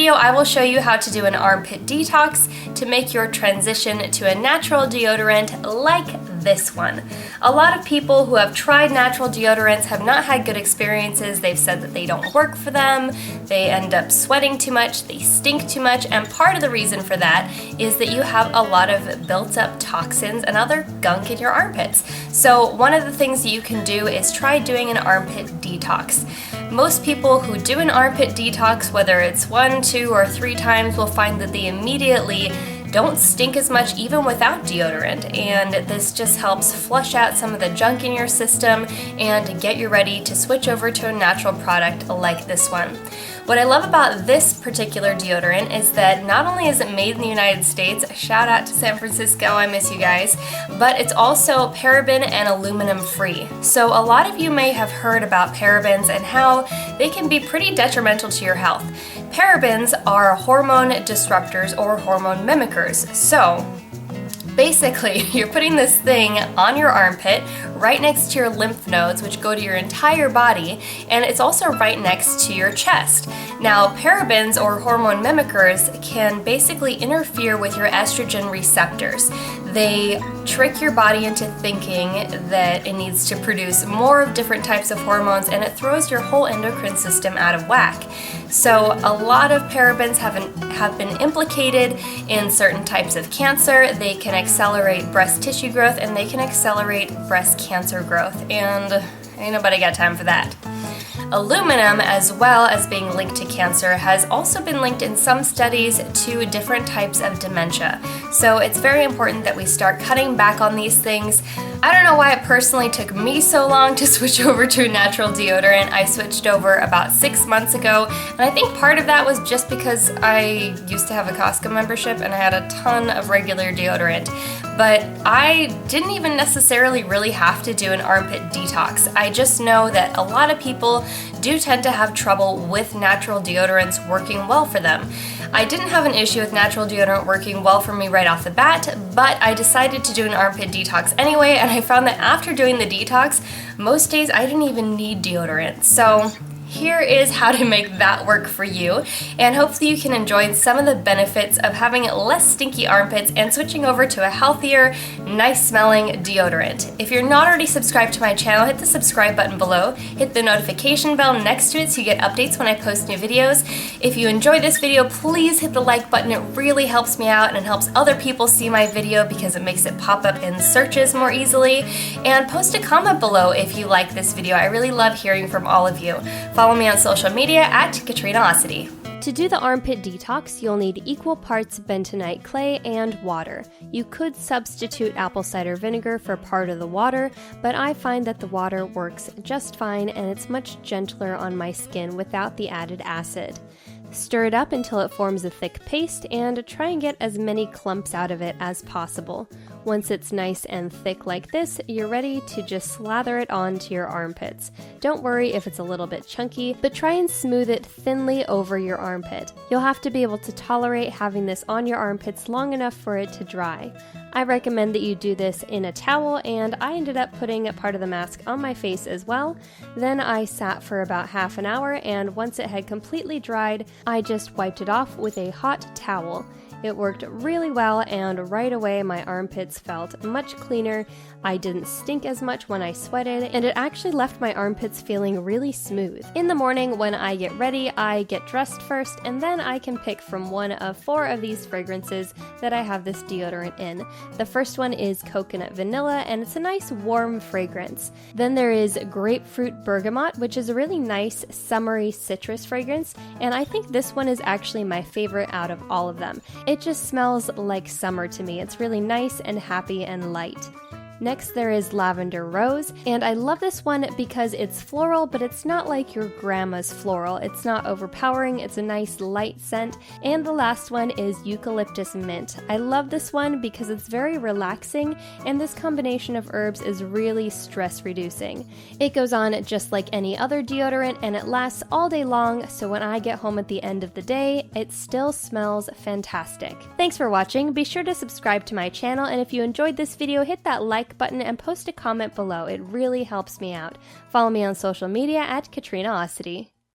video, I will show you how to do an armpit detox to make your transition to a natural deodorant like this one. A lot of people who have tried natural deodorants have not had good experiences. They've said that they don't work for them, they end up sweating too much, they stink too much, and part of the reason for that is that you have a lot of built up toxins and other gunk in your armpits. So one of the things that you can do is try doing an armpit detox. Most people who do an armpit detox, whether it's 1, 2, or 3 times, will find that they immediately don't stink as much even without deodorant, and this just helps flush out some of the junk in your system and get you ready to switch over to a natural product like this one. What I love about this particular deodorant is that not only is it made in the United States, shout out to San Francisco, I miss you guys, but it's also paraben and aluminum free. So a lot of you may have heard about parabens and how they can be pretty detrimental to your health. Parabens are hormone disruptors or hormone mimickers. So basically, you're putting this thing on your armpit, right next to your lymph nodes, which go to your entire body, and it's also right next to your chest. Now, parabens or hormone mimickers can basically interfere with your estrogen receptors. They trick your body into thinking that it needs to produce more of different types of hormones, and it throws your whole endocrine system out of whack. So a lot of parabens have been implicated in certain types of cancer. They can accelerate breast tissue growth, and they can accelerate breast cancer growth, and ain't nobody got time for that. Aluminum, as well as being linked to cancer, has also been linked in some studies to different types of dementia. So it's very important that we start cutting back on these things. I don't know why it personally took me so long to switch over to a natural deodorant. I switched over about 6 months ago, and I think part of that was just because I used to have a Costco membership and I had a ton of regular deodorant. But I didn't even necessarily really have to do an armpit detox. I just know that a lot of people do tend to have trouble with natural deodorants working well for them. I didn't have an issue with natural deodorant working well for me right off the bat, but I decided to do an armpit detox anyway, and I found that after doing the detox, most days I didn't even need deodorant. So here is how to make that work for you, and hopefully you can enjoy some of the benefits of having less stinky armpits and switching over to a healthier, nice smelling deodorant. If you're not already subscribed to my channel, hit the subscribe button below, hit the notification bell next to it so you get updates when I post new videos. If you enjoy this video, please hit the like button. It really helps me out and helps other people see my video because it makes it pop up in searches more easily. And post a comment below if you like this video. I really love hearing from all of you. Follow me on social media at Katrinaosity. To do the armpit detox, you'll need equal parts bentonite clay and water. You could substitute apple cider vinegar for part of the water, but I find that the water works just fine and it's much gentler on my skin without the added acid. Stir it up until it forms a thick paste and try and get as many clumps out of it as possible. Once it's nice and thick like this, you're ready to just slather it onto your armpits. Don't worry if it's a little bit chunky, but try and smooth it thinly over your armpit. You'll have to be able to tolerate having this on your armpits long enough for it to dry. I recommend that you do this in a towel, and I ended up putting a part of the mask on my face as well. Then I sat for about half an hour, and once it had completely dried, I just wiped it off with a hot towel. It worked really well, and right away my armpits felt much cleaner. I didn't stink as much when I sweated, and it actually left my armpits feeling really smooth. In the morning when I get ready, I get dressed first, and then I can pick from one of 4 of these fragrances that I have this deodorant in. The first one is coconut vanilla, and it's a nice warm fragrance. Then there is grapefruit bergamot, which is a really nice summery citrus fragrance, and I think this one is actually my favorite out of all of them. It just smells like summer to me. It's really nice and happy and light. Next there is Lavender Rose, and I love this one because it's floral, but it's not like your grandma's floral. It's not overpowering, it's a nice light scent. And the last one is Eucalyptus Mint. I love this one because it's very relaxing, and this combination of herbs is really stress reducing. It goes on just like any other deodorant, and it lasts all day long, so when I get home at the end of the day, it still smells fantastic. Thanks for watching. Be sure to subscribe to my channel, and if you enjoyed this video, hit that like button and post a comment below. It really helps me out. Follow me on social media at Katrinaosity.